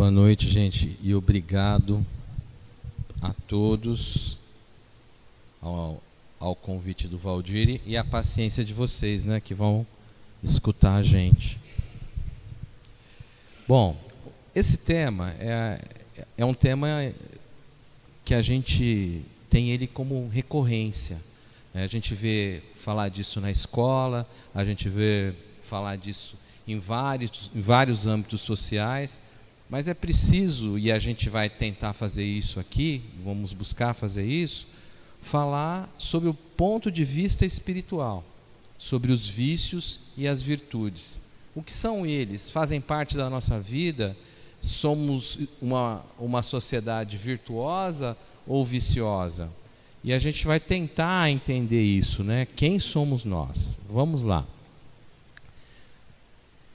Boa noite, gente, e obrigado a todos ao convite do Valdir e a paciência de vocês, né, que vão escutar a gente. Bom, esse tema é um tema que a gente tem ele como recorrência. A gente vê falar disso na escola, a gente vê falar disso em vários âmbitos sociais, mas é preciso, e a gente vai tentar fazer isso aqui, vamos buscar fazer isso, falar sobre o ponto de vista espiritual, sobre os vícios e as virtudes. O que são eles? Fazem parte da nossa vida? Somos uma sociedade virtuosa ou viciosa? E a gente vai tentar entender isso, né? Quem somos nós? Vamos lá.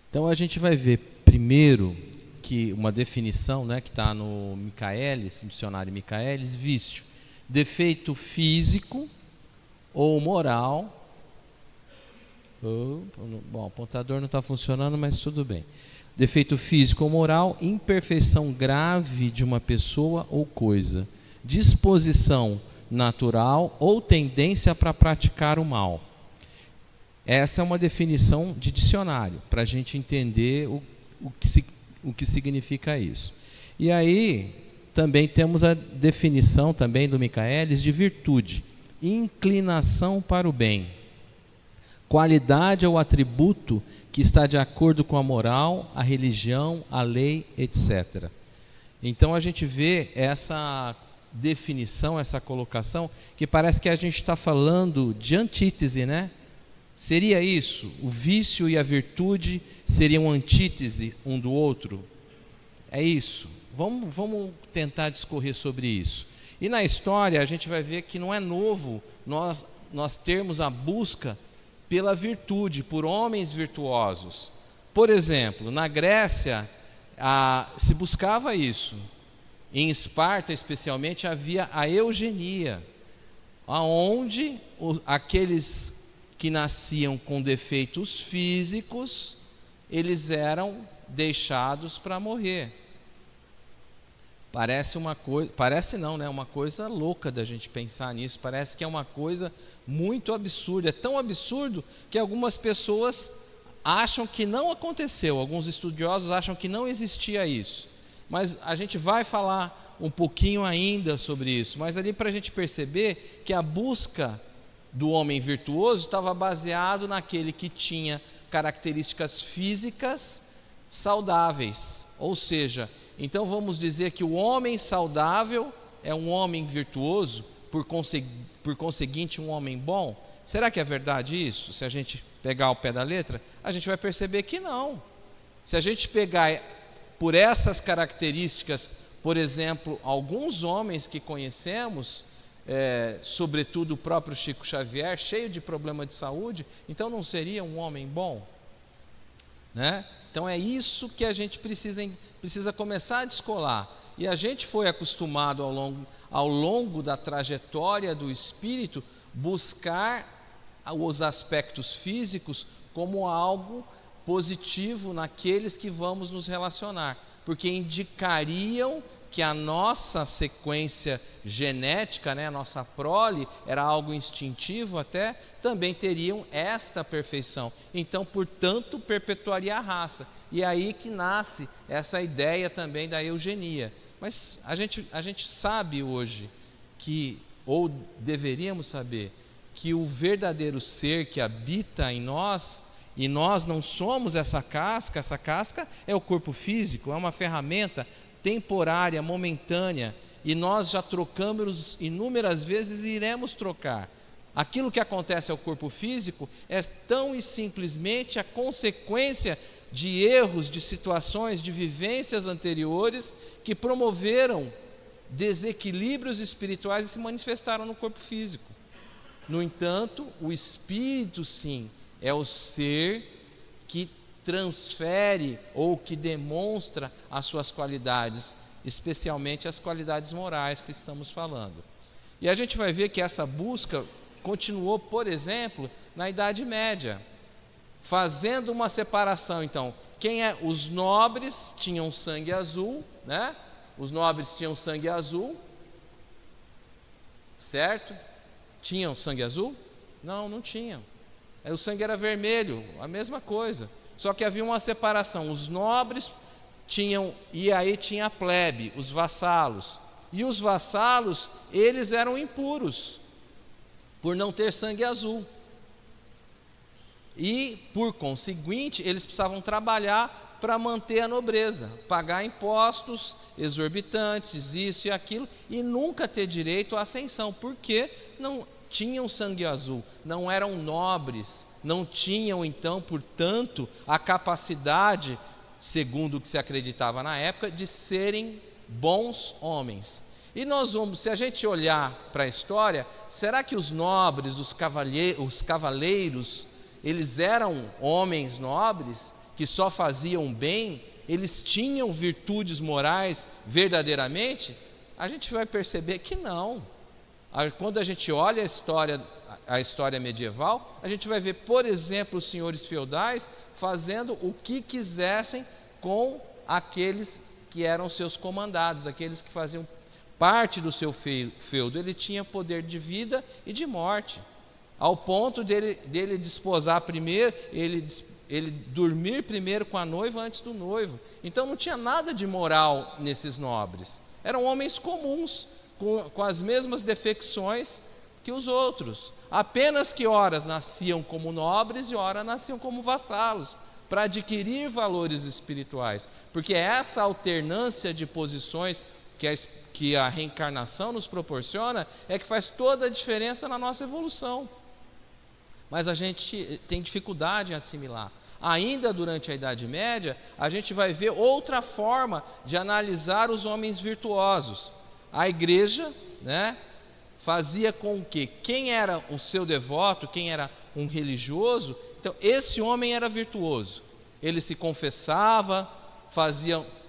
Então a gente vai ver primeiro que uma definição, né, que está no Michaelis, dicionário Michaelis, vício, defeito físico ou moral. Bom, o apontador não está funcionando, mas tudo bem. Defeito físico ou moral, imperfeição grave de uma pessoa ou coisa, disposição natural ou tendência para praticar o mal. Essa é uma definição de dicionário, para a gente entender o que significa isso. E aí, também temos a definição também do Michaelis de virtude, inclinação para o bem, qualidade ou atributo que está de acordo com a moral, a religião, a lei, etc. Então a gente vê essa definição, essa colocação, que parece que a gente está falando de antítese, né? Seria isso? O vício e a virtude seriam antítese um do outro? É isso. Vamos tentar discorrer sobre isso. E na história a gente vai ver que não é novo nós termos a busca pela virtude, por homens virtuosos. Por exemplo, na Grécia se buscava isso. Em Esparta, especialmente, havia a eugenia, onde aqueles que nasciam com defeitos físicos, eles eram deixados para morrer. Parece uma coisa, parece não, né? Uma coisa louca da gente pensar nisso. Parece que é uma coisa muito absurda. É tão absurdo que algumas pessoas acham que não aconteceu. Alguns estudiosos acham que não existia isso. Mas a gente vai falar um pouquinho ainda sobre isso. Mas ali para a gente perceber que a busca do homem virtuoso estava baseado naquele que tinha características físicas saudáveis. Ou seja, então vamos dizer que o homem saudável é um homem virtuoso, por conseguinte um homem bom? Será que é verdade isso? Se a gente pegar ao pé da letra, a gente vai perceber que não. Se a gente pegar por essas características, por exemplo, alguns homens que conhecemos, sobretudo o próprio Chico Xavier, cheio de problema de saúde, então não seria um homem bom? Né? Então é isso que a gente precisa começar a descolar. E a gente foi acostumado ao longo da trajetória do espírito buscar os aspectos físicos como algo positivo naqueles que vamos nos relacionar, porque indicariam que a nossa sequência genética, né, a nossa prole, era algo instintivo até, também teriam esta perfeição. Então, portanto, perpetuaria a raça. E é aí que nasce essa ideia também da eugenia. Mas a gente sabe hoje que, ou deveríamos saber, que o verdadeiro ser que habita em nós, e nós não somos essa casca é o corpo físico, é uma ferramenta temporária, momentânea, e nós já trocamos inúmeras vezes e iremos trocar. Aquilo que acontece ao corpo físico é tão e simplesmente a consequência de erros, de situações, de vivências anteriores que promoveram desequilíbrios espirituais e se manifestaram no corpo físico. No entanto, o espírito, sim, é o ser que transfere ou que demonstra as suas qualidades, especialmente as qualidades morais que estamos falando. E a gente vai ver que essa busca continuou, por exemplo, na Idade Média, fazendo uma separação, então, Os nobres tinham sangue azul, né? Os nobres tinham sangue azul, certo? Tinham sangue azul? Não, não tinham. O sangue era vermelho, a mesma coisa. Só que havia uma separação. Os nobres tinham, e aí tinha a plebe, os vassalos. E os vassalos, eles eram impuros, por não ter sangue azul. E, por conseguinte, eles precisavam trabalhar para manter a nobreza, pagar impostos exorbitantes, isso e aquilo, e nunca ter direito à ascensão, porque não tinham sangue azul, não eram nobres, não tinham, então, portanto, a capacidade, segundo o que se acreditava na época, de serem bons homens. E nós vamos, se a gente olhar para a história, será que os nobres, os cavaleiros, eles eram homens nobres que só faziam bem? Eles tinham virtudes morais verdadeiramente? A gente vai perceber que não. Quando a gente olha a história medieval, a gente vai ver, por exemplo, os senhores feudais fazendo o que quisessem com aqueles que eram seus comandados, aqueles que faziam parte do seu feudo. Ele tinha poder de vida e de morte, ao ponto dele desposar primeiro, ele dormir primeiro com a noiva antes do noivo. Então não tinha nada de moral nesses nobres. Eram homens comuns, com as mesmas defecções que os outros. Apenas que ora nasciam como nobres e ora nasciam como vassalos, para adquirir valores espirituais. Porque essa alternância de posições que a reencarnação nos proporciona é que faz toda a diferença na nossa evolução. Mas a gente tem dificuldade em assimilar. Ainda durante a Idade Média, a gente vai ver outra forma de analisar os homens virtuosos. A igreja, né, fazia com que quem era o seu devoto, quem era um religioso, então esse homem era virtuoso. Ele se confessava,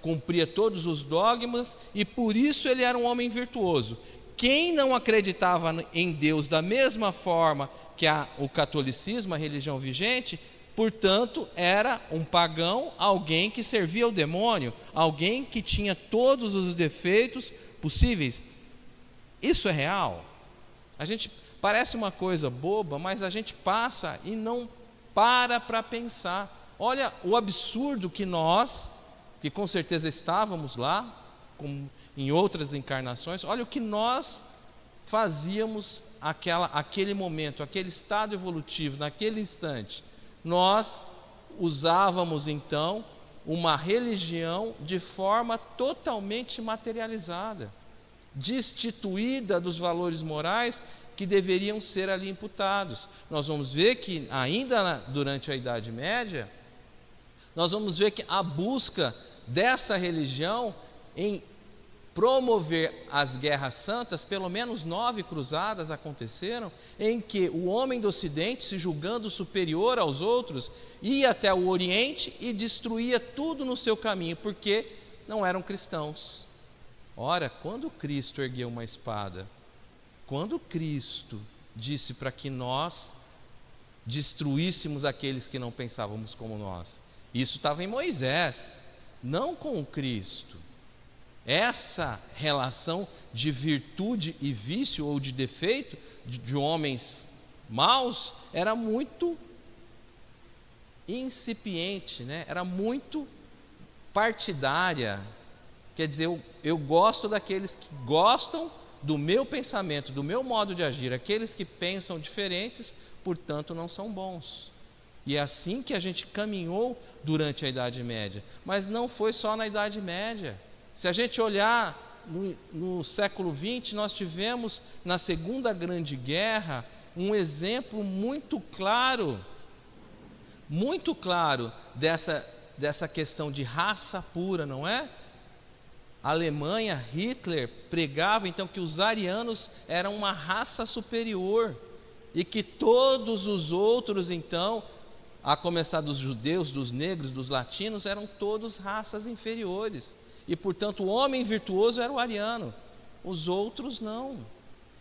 cumpria todos os dogmas e por isso ele era um homem virtuoso. Quem não acreditava em Deus da mesma forma que o catolicismo, a religião vigente, portanto, era um pagão, alguém que servia ao demônio, alguém que tinha todos os defeitos possíveis. Isso é real? A gente parece uma coisa boba, mas a gente passa e não para pensar. Olha o absurdo que nós, que com certeza estávamos lá, em outras encarnações, olha o que nós fazíamos aquele momento, aquele estado evolutivo, naquele instante. Nós usávamos então uma religião de forma totalmente materializada, destituída dos valores morais que deveriam ser ali imputados. Nós vamos ver que ainda durante a Idade Média, nós vamos ver que a busca dessa religião em promover as guerras santas, pelo menos 9 cruzadas aconteceram, em que o homem do Ocidente, se julgando superior aos outros, ia até o Oriente e destruía tudo no seu caminho, porque não eram cristãos. Ora, quando Cristo ergueu uma espada, quando Cristo disse para que nós destruíssemos aqueles que não pensávamos como nós, isso estava em Moisés, não com o Cristo. Essa relação de virtude e vício ou de defeito de homens maus era muito incipiente, né? Era muito partidária. Quer dizer, eu gosto daqueles que gostam do meu pensamento, do meu modo de agir. Aqueles que pensam diferentes, portanto, não são bons. E é assim que a gente caminhou durante a Idade Média. Mas não foi só na Idade Média. Se a gente olhar no século XX, nós tivemos na Segunda Grande Guerra um exemplo muito claro dessa questão de raça pura, não é? A Alemanha, Hitler pregava então que os arianos eram uma raça superior e que todos os outros então, a começar dos judeus, dos negros, dos latinos, eram todos raças inferiores. E, portanto, o homem virtuoso era o ariano, os outros não.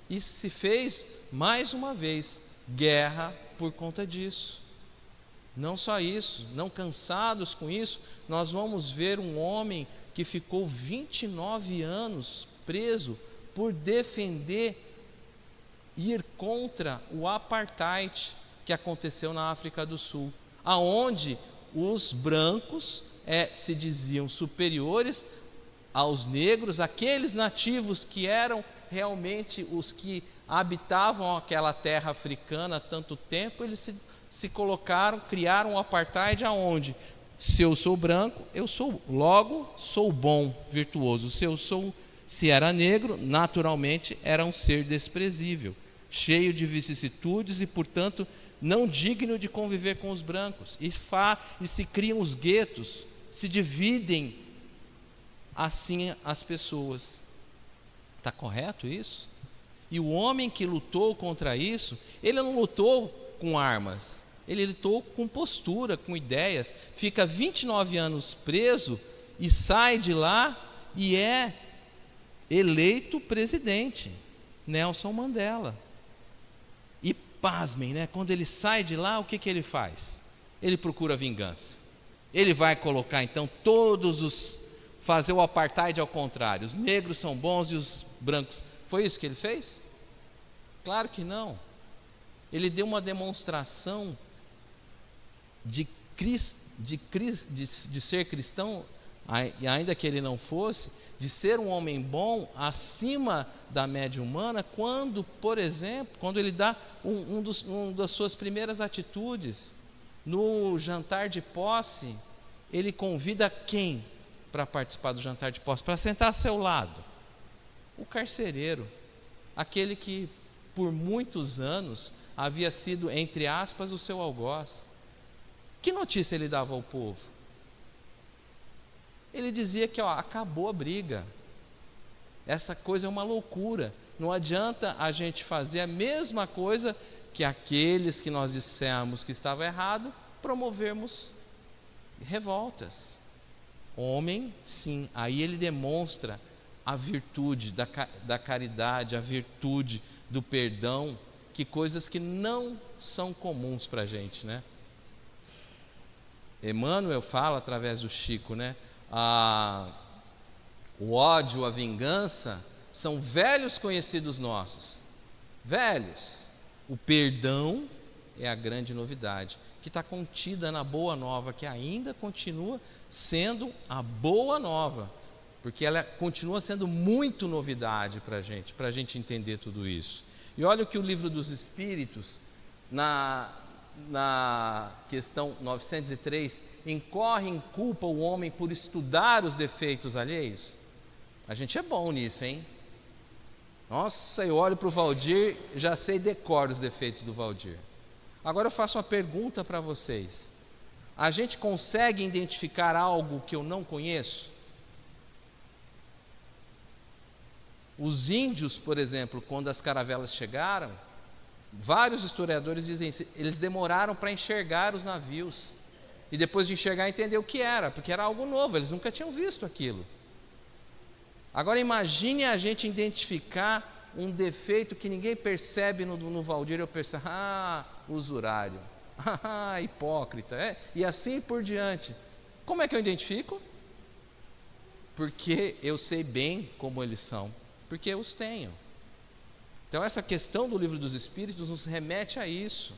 E se fez, mais uma vez, guerra por conta disso. Não só isso, não cansados com isso, nós vamos ver um homem que ficou 29 anos preso por defender, ir contra o apartheid que aconteceu na África do Sul, aonde os brancos se diziam superiores aos negros, aqueles nativos que eram realmente os que habitavam aquela terra africana há tanto tempo, eles se colocaram, criaram um apartheid aonde, se eu sou branco, eu sou, logo sou bom, virtuoso. Se era negro, naturalmente era um ser desprezível, cheio de vicissitudes e, portanto, não digno de conviver com os brancos. E se criam os guetos, se dividem assim as pessoas. Está correto isso? E o homem que lutou contra isso, ele não lutou com armas, ele lutou com postura, com ideias. Fica 29 anos preso e sai de lá e é eleito presidente, Nelson Mandela. E pasmem, né? Quando ele sai de lá, o que ele faz? Ele procura vingança. Ele vai colocar então fazer o apartheid ao contrário. Os negros são bons e os brancos. Foi isso que ele fez? Claro que não. Ele deu uma demonstração de ser cristão, ainda que ele não fosse, de ser um homem bom acima da média humana, quando, por exemplo, quando ele dá uma das suas primeiras atitudes, no jantar de posse, ele convida quem para participar do jantar de posse, para sentar ao seu lado? O carcereiro, aquele que por muitos anos havia sido, entre aspas, o seu algoz. Que notícia ele dava ao povo? Ele dizia que acabou a briga, essa coisa é uma loucura, não adianta a gente fazer a mesma coisa que aqueles que nós dissemos que estava errado, promovermos revoltas. Homem, sim, aí ele demonstra a virtude da caridade, a virtude do perdão, que coisas que não são comuns para a gente, né? Emmanuel fala através do Chico, né? O ódio, a vingança são velhos conhecidos nossos, velhos. O perdão é a grande novidade, que está contida na Boa Nova, que ainda continua sendo a Boa Nova, porque ela continua sendo muito novidade para a gente entender tudo isso. E olha o que o Livro dos Espíritos, na questão 903, incorre em culpa o homem por estudar os defeitos alheios. A gente é bom nisso, hein? Nossa, eu olho para o Valdir, já sei decor os defeitos do Valdir. Agora eu faço uma pergunta para vocês. A gente consegue identificar algo que eu não conheço? Os índios, por exemplo, quando as caravelas chegaram, vários historiadores dizem que eles demoraram para enxergar os navios. E depois de enxergar, entender o que era, porque era algo novo, eles nunca tinham visto aquilo. Agora imagine a gente identificar um defeito que ninguém percebe no Valdir. Eu percebo, usurário, hipócrita, e assim por diante. Como é que eu identifico? Porque eu sei bem como eles são, porque eu os tenho. Então essa questão do Livro dos Espíritos nos remete a isso,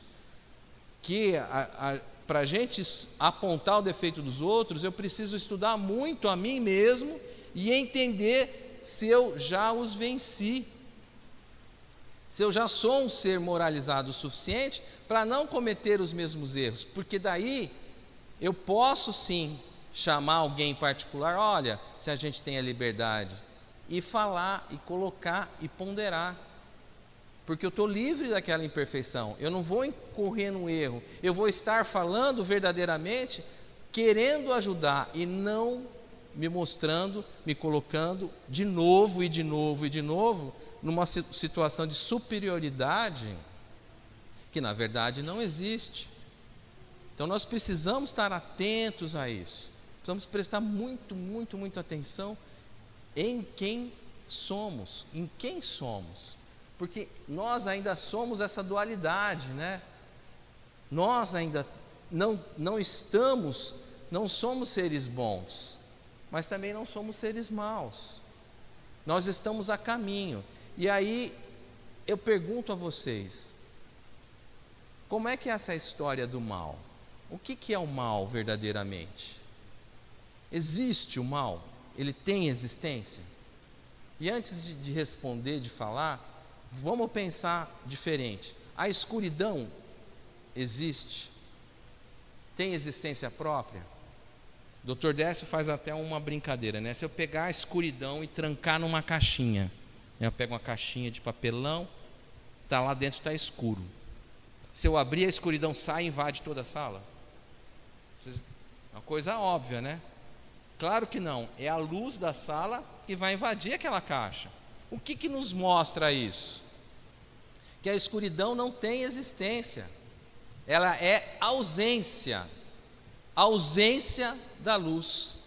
que para a gente apontar o defeito dos outros, eu preciso estudar muito a mim mesmo e entender se eu já os venci, se eu já sou um ser moralizado o suficiente para não cometer os mesmos erros, porque daí eu posso sim chamar alguém em particular, olha, se a gente tem a liberdade, e falar, e colocar, e ponderar, porque eu estou livre daquela imperfeição, eu não vou incorrer no erro, eu vou estar falando verdadeiramente, querendo ajudar, e não me mostrando, me colocando de novo e de novo e de novo, numa situação de superioridade, que na verdade não existe. Então nós precisamos estar atentos a isso, precisamos prestar muito, muito, muito atenção em quem somos, porque nós ainda somos essa dualidade, né? Nós ainda não somos seres bons, mas também não somos seres maus. Nós estamos a caminho. E aí eu pergunto a vocês, como é que é essa história do mal? O que é o mal verdadeiramente? Existe o mal? Ele tem existência? E antes de responder, de falar, vamos pensar diferente. A escuridão existe? Tem existência própria? O Dr. Décio faz até uma brincadeira, né? Se eu pegar a escuridão e trancar numa caixinha, eu pego uma caixinha de papelão, tá lá dentro, está escuro. Se eu abrir, a escuridão sai e invade toda a sala? Uma coisa óbvia, né? Claro que não, é a luz da sala que vai invadir aquela caixa. O que nos mostra isso? Que a escuridão não tem existência, ela é ausência da luz.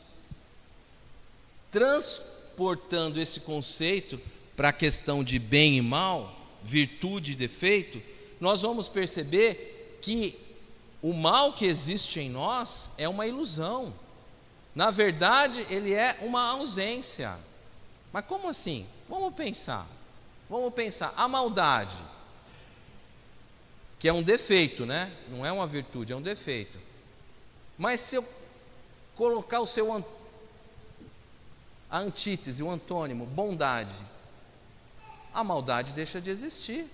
Transportando esse conceito para a questão de bem e mal, virtude e defeito, nós vamos perceber que o mal que existe em nós é uma ilusão. Na verdade, ele é uma ausência. Mas como assim? Vamos pensar. A maldade, que é um defeito, né? Não é uma virtude, é um defeito. Mas se eu colocar a antítese, o antônimo, bondade, a maldade deixa de existir.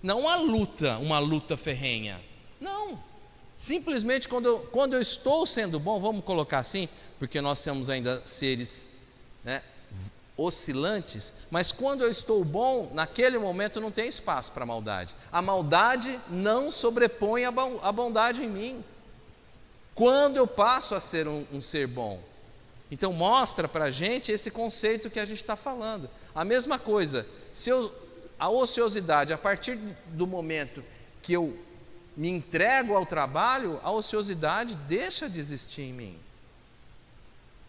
Não há uma luta ferrenha. Não. Simplesmente quando eu estou sendo bom, vamos colocar assim, porque nós somos ainda seres, né, oscilantes, mas quando eu estou bom, naquele momento não tem espaço para a maldade. A maldade não sobrepõe a bondade em mim. Quando eu passo a ser um ser bom. Então mostra para a gente esse conceito que a gente está falando. A mesma coisa, a ociosidade, a partir do momento que eu me entrego ao trabalho, a ociosidade deixa de existir em mim.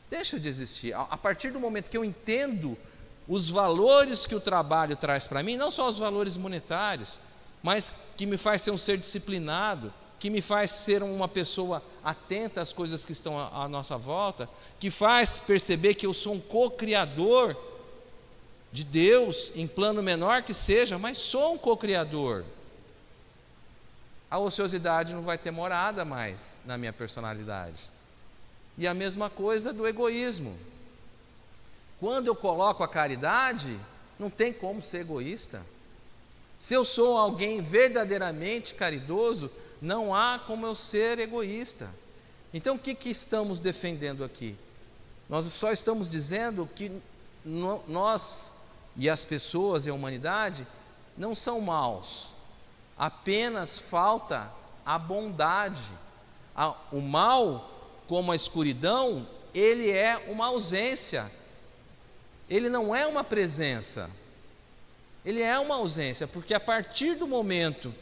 Deixa de existir. A partir do momento que eu entendo os valores que o trabalho traz para mim, não só os valores monetários, mas que me faz ser um ser disciplinado, que me faz ser uma pessoa atenta às coisas que estão à nossa volta, que faz perceber que eu sou um co-criador de Deus, em plano menor que seja, mas sou um co-criador. A ociosidade não vai ter morada mais na minha personalidade. E a mesma coisa do egoísmo. Quando eu coloco a caridade, não tem como ser egoísta. Se eu sou alguém verdadeiramente caridoso, não há como eu ser egoísta. Então o que estamos defendendo aqui? Nós só estamos dizendo que nós e as pessoas e a humanidade não são maus. Apenas falta a bondade. O mal, como a escuridão, ele é uma ausência. Ele não é uma presença. Ele é uma ausência, porque a partir do momento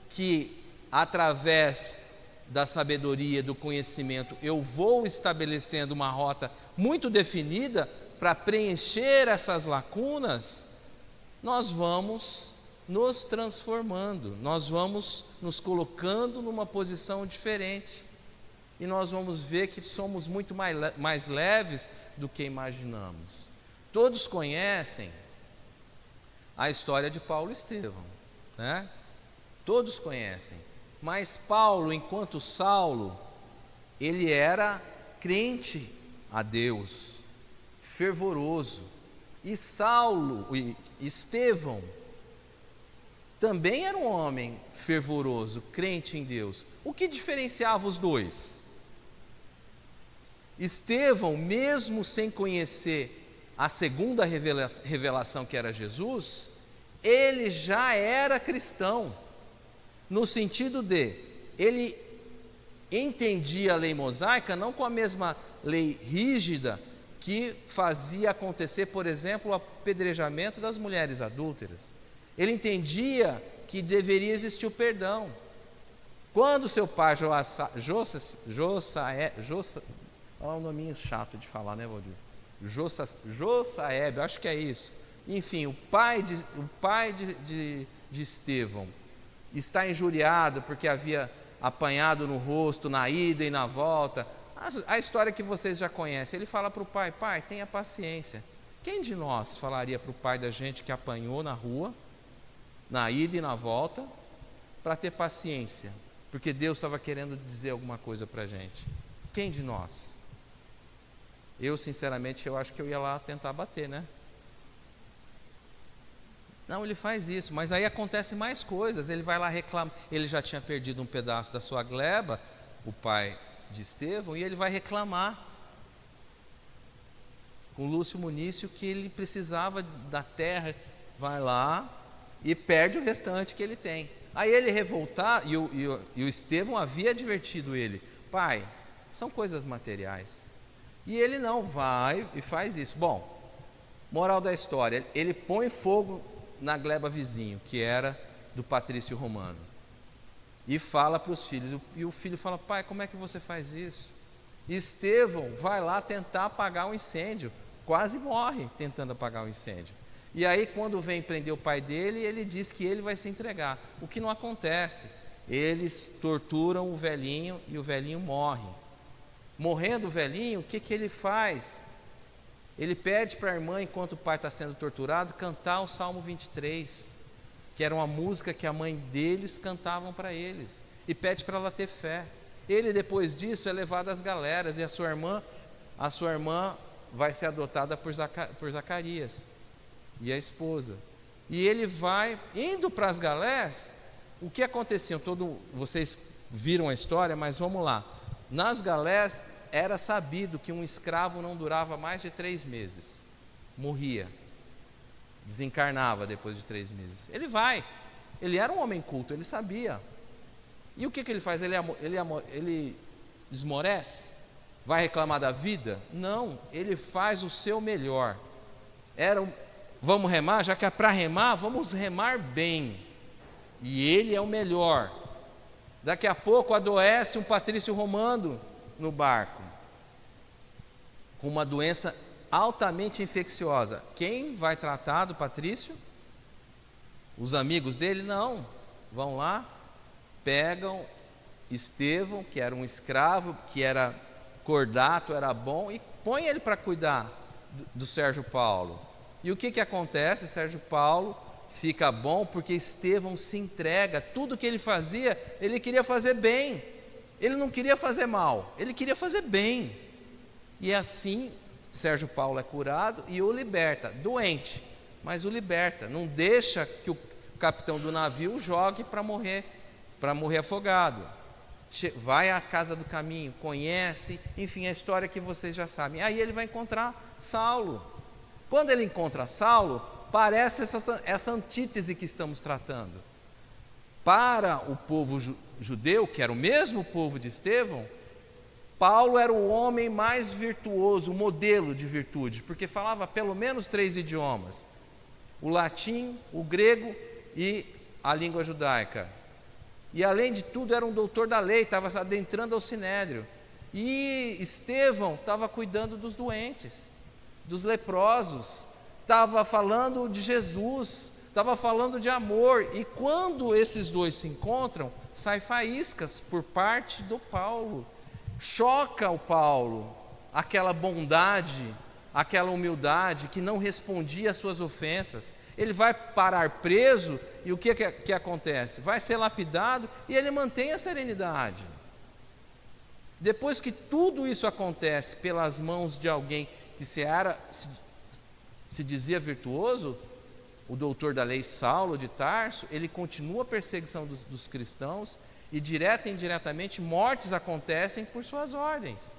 que, através da sabedoria, do conhecimento, eu vou estabelecendo uma rota muito definida para preencher essas lacunas, nós vamos nos transformando, nós vamos nos colocando numa posição diferente e nós vamos ver que somos muito mais leves do que imaginamos. Todos conhecem a história de Paulo e Estevão, né? Todos conhecem, mas Paulo, enquanto Saulo, ele era crente a Deus, fervoroso, e Estevão, também era um homem fervoroso, crente em Deus. O que diferenciava os dois? Estevão, mesmo sem conhecer a segunda revelação que era Jesus, ele já era cristão, no sentido de, ele entendia a lei mosaica não com a mesma lei rígida que fazia acontecer, por exemplo, o apedrejamento das mulheres adúlteras. Ele entendia que deveria existir o perdão. Quando seu pai olha o nominho chato de falar, né, Valdir? Jossaeb, acho que é isso. Enfim, o pai de Estevão está injuriado porque havia apanhado no rosto, na ida e na volta. A história que vocês já conhecem. Ele fala para o pai: pai, tenha paciência. Quem de nós falaria para o pai da gente que apanhou na rua, na ida e na volta, para ter paciência? Porque Deus estava querendo dizer alguma coisa para a gente. Quem de nós? Eu, sinceramente, eu acho que eu ia lá tentar bater, né? Não, ele faz isso, mas aí acontece mais coisas. Ele vai lá reclamar. Ele já tinha perdido um pedaço da sua gleba, o pai de Estevão, e ele vai reclamar com Lúcio Munício que ele precisava da terra. Vai lá e perde o restante que ele tem. Aí ele revoltar, e o Estevão havia advertido ele: pai, são coisas materiais. E ele não vai e faz isso. Bom, moral da história: ele põe fogo na gleba vizinho, que era do patrício romano, e fala para os filhos. E o filho fala: pai, como é que você faz isso? E Estevão vai lá tentar apagar o incêndio, quase morre tentando apagar o incêndio. E aí, quando vem prender o pai dele, ele diz que ele vai se entregar. O que não acontece. Eles torturam o velhinho e o velhinho morre. Morrendo o velhinho, o que ele faz? Ele pede para a irmã, enquanto o pai está sendo torturado, cantar o Salmo 23, que era uma música que a mãe deles cantavam para eles, e pede para ela ter fé. Ele, depois disso, é levado às galeras, e a sua irmã vai ser adotada por Zacarias e a esposa. E ele vai indo para as galés. O que acontecia? Vocês viram a história, mas vamos lá. Nas galés era sabido que um escravo não durava mais de 3 meses, morria, desencarnava depois de 3 meses. Ele era um homem culto, ele sabia. E o que ele faz? Ele esmorece? Vai reclamar da vida? Não, ele faz o seu melhor. Vamos remar? Já que é para remar, vamos remar bem. E ele é o melhor. Daqui a pouco adoece um patrício romano no barco, com uma doença altamente infecciosa. Quem vai tratar do patrício? Os amigos dele? Não. Vão lá, pegam Estevão, que era um escravo, que era cordato, era bom, e põe ele para cuidar do Sérgio Paulo. E o que acontece? Sérgio Paulo fica bom porque Estevão se entrega. Tudo que ele fazia, ele queria fazer bem. Ele não queria fazer mal, ele queria fazer bem. E assim, Sérgio Paulo é curado e o liberta, doente, mas o liberta. Não deixa que o capitão do navio jogue para morrer afogado. Vai à casa do caminho, conhece, enfim, a história que vocês já sabem. Aí ele vai encontrar Saulo. Quando ele encontra Saulo, parece essa antítese que estamos tratando. Para o povo judeu, que era o mesmo povo de Estevão, Paulo era o homem mais virtuoso, o modelo de virtude, porque falava pelo menos 3 idiomas: o latim, o grego e a língua judaica. E além de tudo era um doutor da lei, estava adentrando ao sinédrio. E Estevão estava cuidando dos doentes, dos leprosos, estava falando de Jesus, estava falando de amor. E quando esses dois se encontram, sai faíscas por parte do Paulo. Choca o Paulo aquela bondade, aquela humildade que não respondia às suas ofensas. Ele vai parar preso e o que acontece? Vai ser lapidado e ele mantém a serenidade. Depois que tudo isso acontece pelas mãos de alguém que se dizia virtuoso, o doutor da lei Saulo de Tarso, ele continua a perseguição dos cristãos e direta e indiretamente mortes acontecem por suas ordens.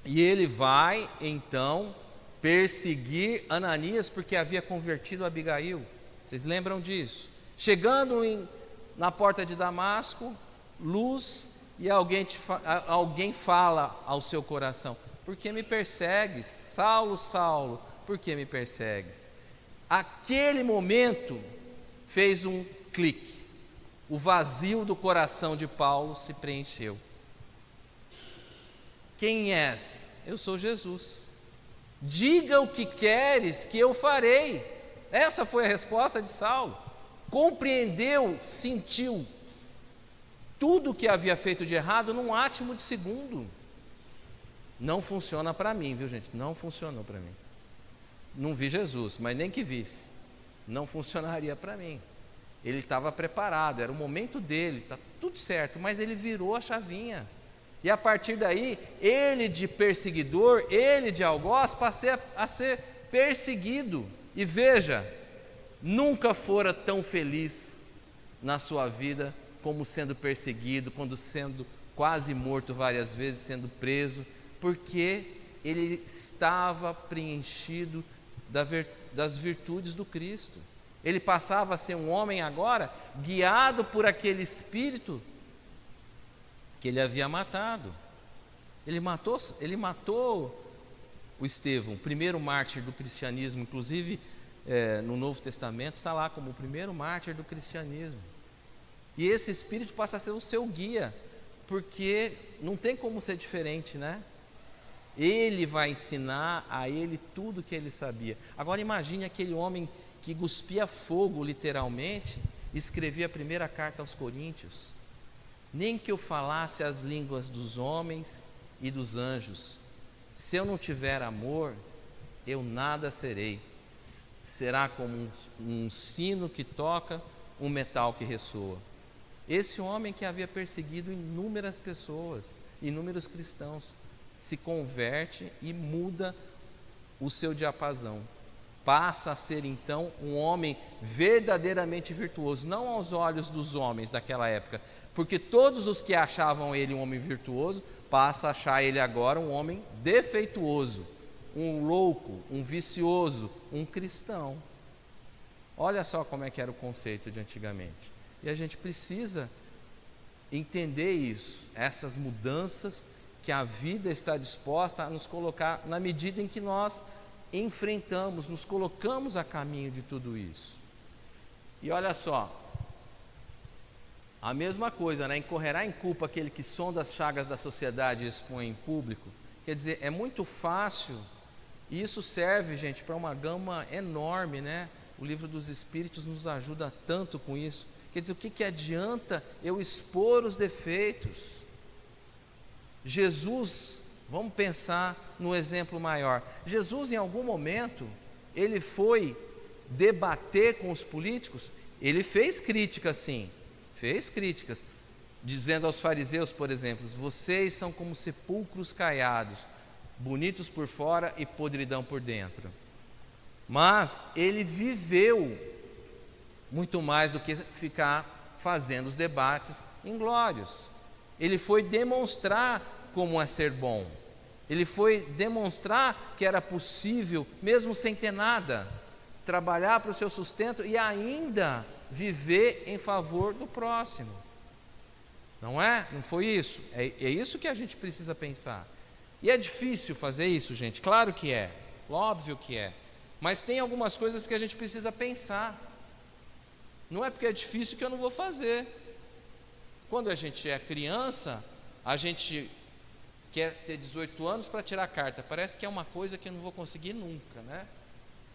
E ele vai então perseguir Ananias porque havia convertido Abigail. Vocês lembram disso? Chegando na porta de Damasco, luz, e alguém fala ao seu coração: por que me persegues? Saulo, Saulo, por que me persegues? Aquele momento fez um clique. O vazio do coração de Paulo se preencheu. Quem és? Eu sou Jesus. Diga o que queres que eu farei. Essa foi a resposta de Saulo. Compreendeu, sentiu. tudo que havia feito de errado num átimo de segundo. Não funciona para mim, viu, gente? Não funcionou para mim. Não vi Jesus, mas nem que visse, não funcionaria para mim. Ele estava preparado, era o momento dele, está tudo certo, mas ele virou a chavinha. E a partir daí, ele de perseguidor, ele de algoz, passei a ser perseguido. E veja, nunca fora tão feliz na sua vida como sendo perseguido, quando sendo quase morto várias vezes, sendo preso, porque ele estava preenchido das virtudes do Cristo. Ele passava a ser um homem agora, guiado por aquele espírito que ele havia matado. Ele matou o Estevão, o primeiro mártir do cristianismo, inclusive no Novo Testamento está lá como o primeiro mártir do cristianismo. E esse espírito passa a ser o seu guia, porque não tem como ser diferente, né? Ele vai ensinar a ele tudo que ele sabia. Agora imagine aquele homem que cuspia fogo, literalmente, e escrevia a primeira carta aos Coríntios. Nem que eu falasse as línguas dos homens e dos anjos, se eu não tiver amor, eu nada serei. Será como um sino que toca, um metal que ressoa. Esse homem que havia perseguido inúmeras pessoas, inúmeros cristãos, se converte e muda o seu diapasão. Passa a ser então um homem verdadeiramente virtuoso, não aos olhos dos homens daquela época, porque todos os que achavam ele um homem virtuoso, passa a achar ele agora um homem defeituoso, um louco, um vicioso, um cristão. Olha só como é que era o conceito de antigamente. E a gente precisa entender isso, essas mudanças que a vida está disposta a nos colocar na medida em que nós enfrentamos, nos colocamos a caminho de tudo isso. E olha só, a mesma coisa, né? Incorrerá em culpa aquele que sonda as chagas da sociedade e expõe em público. Quer dizer, é muito fácil, e isso serve, gente, para uma gama enorme, né? O livro dos Espíritos nos ajuda tanto com isso. Quer dizer, o que adianta eu expor os defeitos? Jesus, vamos pensar no exemplo maior. Jesus, em algum momento, ele foi debater com os políticos. Ele fez críticas, sim, fez críticas, dizendo aos fariseus, por exemplo: vocês são como sepulcros caiados, bonitos por fora e podridão por dentro. Mas ele viveu muito mais do que ficar fazendo os debates inglórios. Ele foi demonstrar como é ser bom. Ele foi demonstrar que era possível, mesmo sem ter nada, trabalhar para o seu sustento e ainda viver em favor do próximo. Não é? Não foi isso? É isso que a gente precisa pensar. E é difícil fazer isso, gente? Claro que é. Óbvio que é. Mas tem algumas coisas que a gente precisa pensar. Não é porque é difícil que eu não vou fazer. Quando a gente é criança, a gente quer ter 18 anos para tirar a carta. Parece que é uma coisa que eu não vou conseguir nunca, né?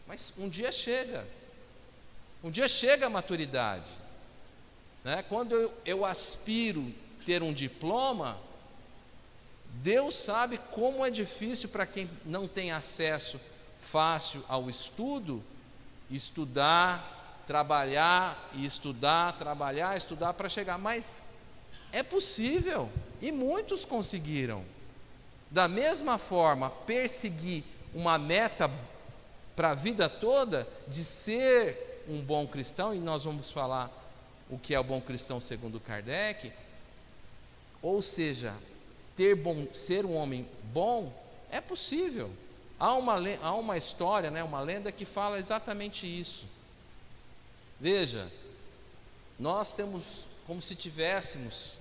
Mas um dia chega. Um dia chega a maturidade, né? Quando eu aspiro ter um diploma, Deus sabe como é difícil para quem não tem acesso fácil ao estudo, estudar, trabalhar e estudar, trabalhar, estudar para chegar. Mas é possível, e muitos conseguiram. Da mesma forma, perseguir uma meta para a vida toda de ser um bom cristão, e nós vamos falar o que é o bom cristão segundo Kardec, ou seja, ser um homem bom, é possível. Há uma história, né, uma lenda que fala exatamente isso. Veja, nós temos como se tivéssemos,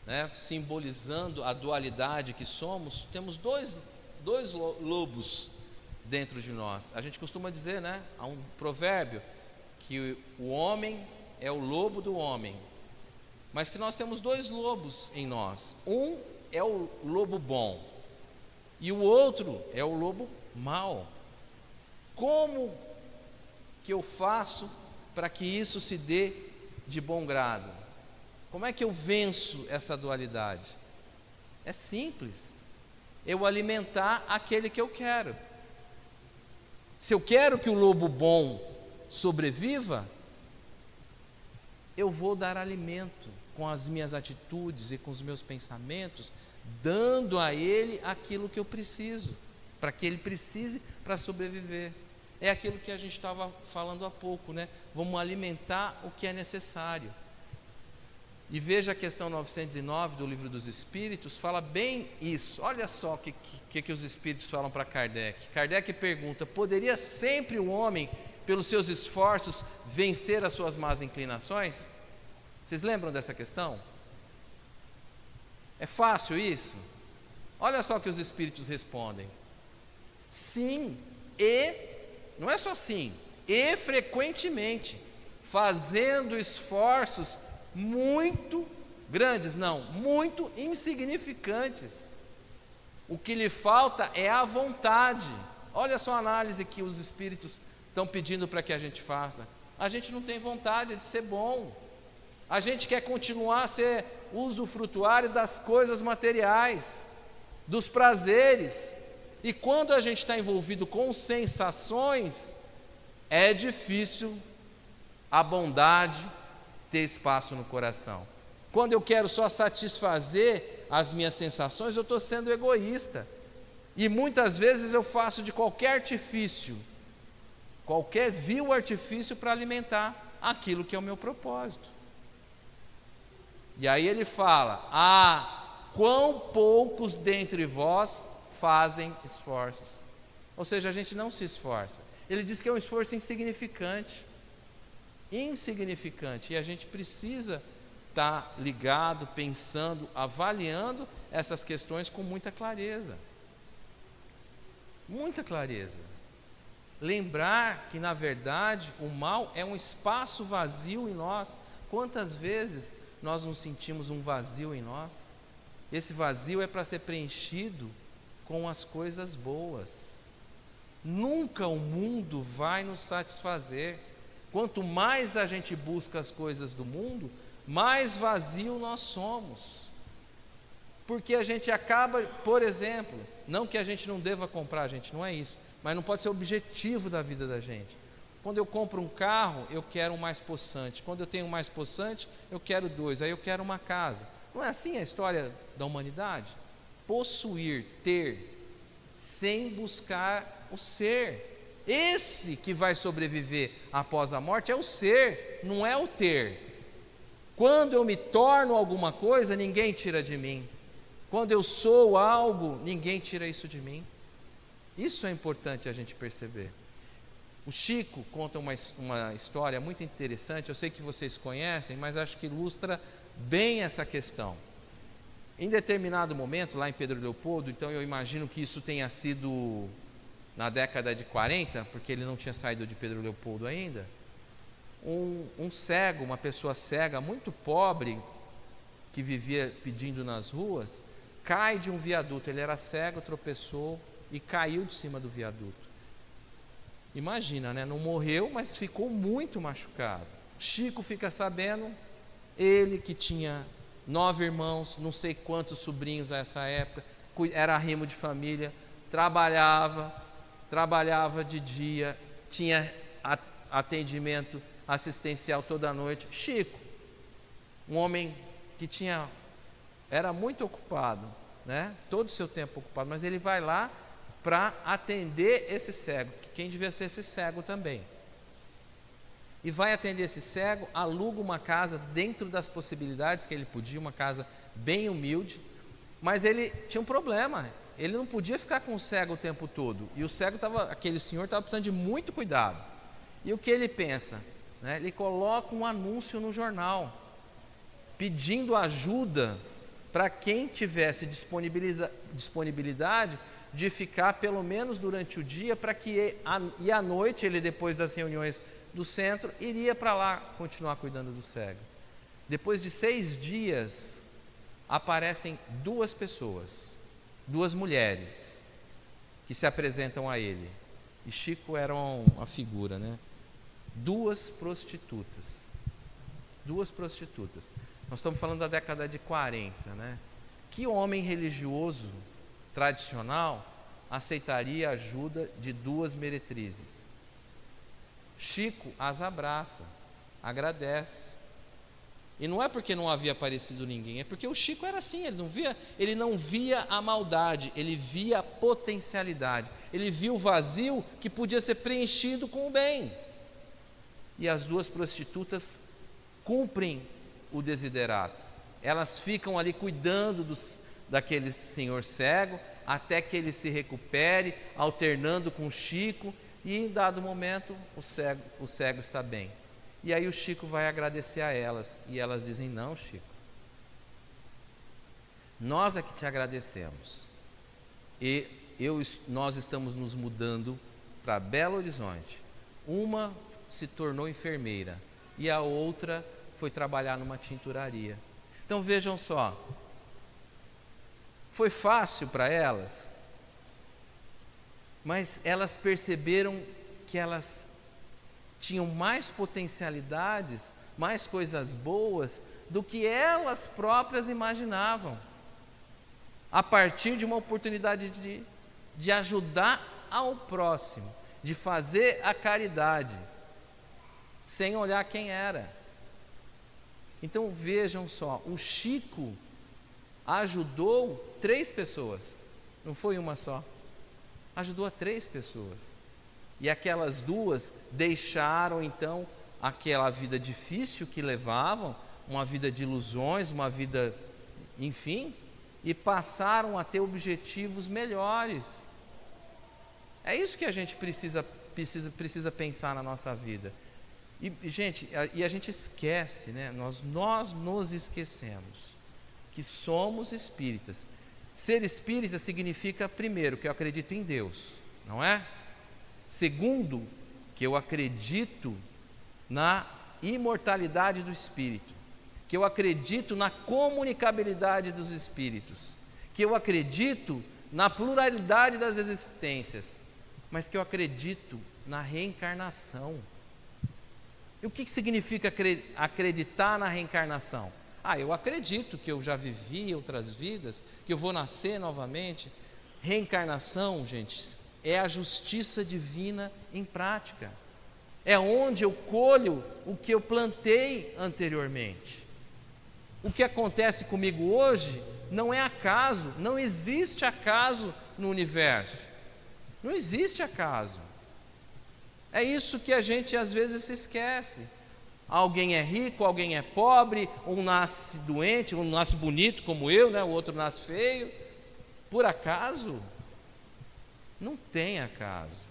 né, simbolizando a dualidade que somos, temos dois lobos dentro de nós. A gente costuma dizer, né, há um provérbio, que o homem é o lobo do homem, mas que nós temos dois lobos em nós. Um é o lobo bom e o outro é o lobo mau. Como que eu faço para que isso se dê de bom grado? Como é que eu venço essa dualidade? É simples. Eu alimentar aquele que eu quero. Se eu quero que o lobo bom sobreviva, eu vou dar alimento com as minhas atitudes e com os meus pensamentos, dando a ele aquilo que eu preciso, para que ele precise para sobreviver. É aquilo que a gente estava falando há pouco, né? Vamos alimentar o que é necessário. E veja a questão 909 do Livro dos Espíritos, fala bem isso. Olha só o que os Espíritos falam para Kardec. Kardec pergunta: poderia sempre o homem, pelos seus esforços, vencer as suas más inclinações? Vocês lembram dessa questão? É fácil isso? Olha só o que os Espíritos respondem: sim, e, não é só sim, e frequentemente, fazendo esforços muito grandes, não, muito insignificantes. O que lhe falta é a vontade. Olha só a análise que os Espíritos estão pedindo para que a gente faça. A gente não tem vontade de ser bom. A gente quer continuar a ser usufrutuário das coisas materiais, dos prazeres. E quando a gente está envolvido com sensações, é difícil a bondade ter espaço no coração. Quando eu quero só satisfazer as minhas sensações, eu estou sendo egoísta. E muitas vezes eu faço de qualquer artifício, qualquer vil artifício para alimentar aquilo que é o meu propósito. E aí ele fala: quão poucos dentre vós fazem esforços. Ou seja, a gente não se esforça. Ele diz que é um esforço insignificante. E a gente precisa estar ligado, pensando, avaliando essas questões com muita clareza. Muita clareza. Lembrar que, na verdade, o mal é um espaço vazio em nós. Quantas vezes nós nos sentimos um vazio em nós? Esse vazio é para ser preenchido com as coisas boas. Nunca o mundo vai nos satisfazer. Quanto mais a gente busca as coisas do mundo, mais vazio nós somos. Porque a gente acaba, por exemplo, não que a gente não deva comprar, gente, não é isso, mas não pode ser o objetivo da vida da gente. Quando eu compro um carro, eu quero um mais possante. Quando eu tenho um mais possante, eu quero 2, aí eu quero uma casa. Não é assim a história da humanidade? Possuir, ter, sem buscar o ser. Esse que vai sobreviver após a morte é o ser, não é o ter. Quando eu me torno alguma coisa, ninguém tira de mim. Quando eu sou algo, ninguém tira isso de mim. Isso é importante a gente perceber. O Chico conta uma história muito interessante, eu sei que vocês conhecem, mas acho que ilustra bem essa questão. Em determinado momento, lá em Pedro Leopoldo, então eu imagino que isso tenha sido na década de 40, porque ele não tinha saído de Pedro Leopoldo ainda, um cego, uma pessoa cega, muito pobre, que vivia pedindo nas ruas, cai de um viaduto. Ele era cego, tropeçou e caiu de cima do viaduto. Imagina, né? Não morreu, mas ficou muito machucado. Chico fica sabendo, ele que tinha 9 irmãos, não sei quantos sobrinhos a essa época, era arrimo de família, trabalhava de dia, tinha atendimento assistencial toda noite. Chico, um homem que era muito ocupado, né? Todo o seu tempo ocupado, mas ele vai lá para atender esse cego, que quem devia ser esse cego também. E vai atender esse cego, aluga uma casa dentro das possibilidades que ele podia, uma casa bem humilde, mas ele tinha um problema. Ele não podia ficar com o cego o tempo todo. E o cego aquele senhor estava precisando de muito cuidado. E o que ele pensa? Né? Ele coloca um anúncio no jornal, pedindo ajuda para quem tivesse disponibilidade de ficar pelo menos durante o dia, para que e à noite ele, depois das reuniões do centro, iria para lá continuar cuidando do cego. Depois de 6 dias, aparecem 2 pessoas, 2 mulheres, que se apresentam a ele. E Chico era uma figura, né? 2 prostitutas. Nós estamos falando da década de 40, né? Que homem religioso tradicional aceitaria a ajuda de duas meretrizes? Chico as abraça, agradece. E não é porque não havia aparecido ninguém, é porque o Chico era assim, ele não via a maldade, ele via a potencialidade, ele via o vazio que podia ser preenchido com o bem. E as duas prostitutas cumprem o desiderato, elas ficam ali cuidando daquele senhor cego, até que ele se recupere, alternando com o Chico, e em dado momento o cego está bem. E aí o Chico vai agradecer a elas, e elas dizem: não, Chico, nós é que te agradecemos, e nós estamos nos mudando para Belo Horizonte. Uma se tornou enfermeira, e a outra foi trabalhar numa tinturaria. Então vejam só, foi fácil para elas, mas elas perceberam que elas tinham mais potencialidades, mais coisas boas do que elas próprias imaginavam, a partir de uma oportunidade de ajudar ao próximo, de fazer a caridade, sem olhar quem era. Então vejam só, o Chico ajudou 3 pessoas, não foi uma só, ajudou a 3 pessoas. E aquelas duas deixaram então aquela vida difícil que levavam, uma vida de ilusões, uma vida, enfim, e passaram a ter objetivos melhores. É isso que a gente precisa pensar na nossa vida. E gente, a gente esquece, né? Nós nos esquecemos que somos espíritas. Ser espírita significa, primeiro, que eu acredito em Deus, não é? Segundo, que eu acredito na imortalidade do espírito, que eu acredito na comunicabilidade dos espíritos, que eu acredito na pluralidade das existências, mas que eu acredito na reencarnação. E o que significa acreditar na reencarnação? Eu acredito que eu já vivi outras vidas, que eu vou nascer novamente. Reencarnação, gente, é a justiça divina em prática. É onde eu colho o que eu plantei anteriormente. O que acontece comigo hoje não é acaso, não existe acaso no universo. Não existe acaso. É isso que a gente às vezes se esquece. Alguém é rico, alguém é pobre, um nasce doente, um nasce bonito como eu, né? O outro nasce feio. Por acaso? Não tem acaso.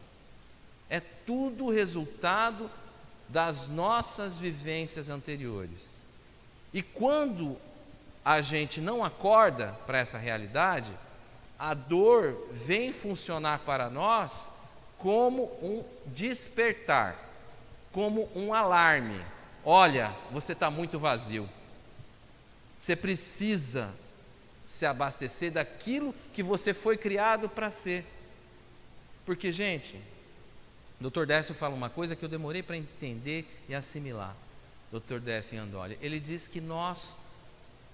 É tudo resultado das nossas vivências anteriores. E quando a gente não acorda para essa realidade, a dor vem funcionar para nós como um despertar, como um alarme. Olha, você está muito vazio. Você precisa se abastecer daquilo que você foi criado para ser. Porque, gente, o Dr. Décio fala uma coisa que eu demorei para entender e assimilar. Dr. Décio Andoli, ele diz que nós,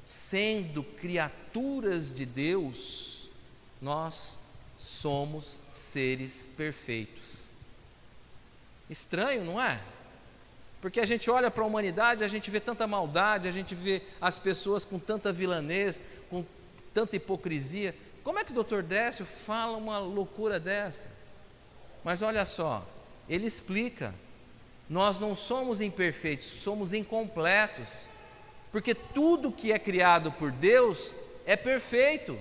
sendo criaturas de Deus, nós somos seres perfeitos. Estranho, não é? Porque a gente olha para a humanidade, a gente vê tanta maldade, a gente vê as pessoas com tanta vilanez, com tanta hipocrisia. Como é que o Dr. Décio fala uma loucura dessa? Mas olha só, ele explica, nós não somos imperfeitos, somos incompletos, porque tudo que é criado por Deus é perfeito,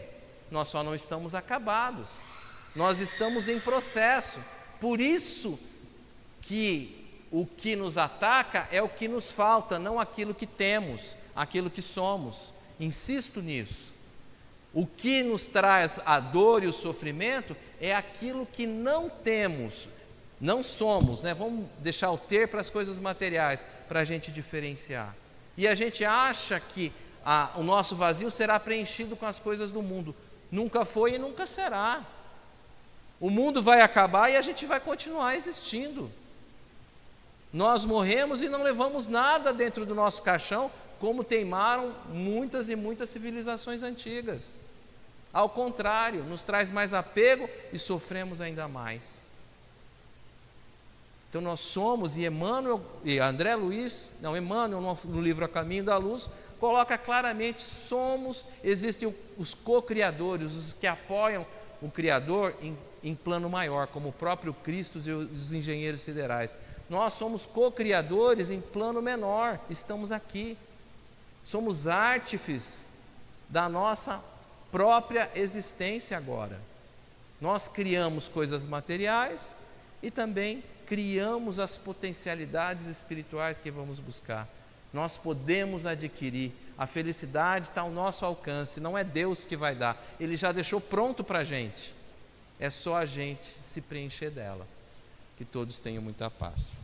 nós só não estamos acabados, nós estamos em processo. Por isso que o que nos ataca é o que nos falta, não aquilo que temos, aquilo que somos. Insisto nisso. O que nos traz a dor e o sofrimento é aquilo que não temos, não somos, né? Vamos deixar o ter para as coisas materiais, para a gente diferenciar. E a gente acha que o nosso vazio será preenchido com as coisas do mundo. Nunca foi e nunca será. O mundo vai acabar e a gente vai continuar existindo. Nós morremos e não levamos nada dentro do nosso caixão, como teimaram muitas e muitas civilizações antigas. Ao contrário, nos traz mais apego e sofremos ainda mais. Então nós somos, e Emmanuel, e André Luiz, Emmanuel no livro A Caminho da Luz, coloca claramente, existem os co-criadores, os que apoiam o Criador em plano maior, como o próprio Cristo e os engenheiros siderais. Nós somos co-criadores em plano menor, estamos aqui. Somos artífices da nossa própria existência agora. Nós criamos coisas materiais e também criamos as potencialidades espirituais que vamos buscar. Nós podemos adquirir, a felicidade está ao nosso alcance, não é Deus que vai dar, Ele já deixou pronto para a gente, é só a gente se preencher dela. Que todos tenham muita paz.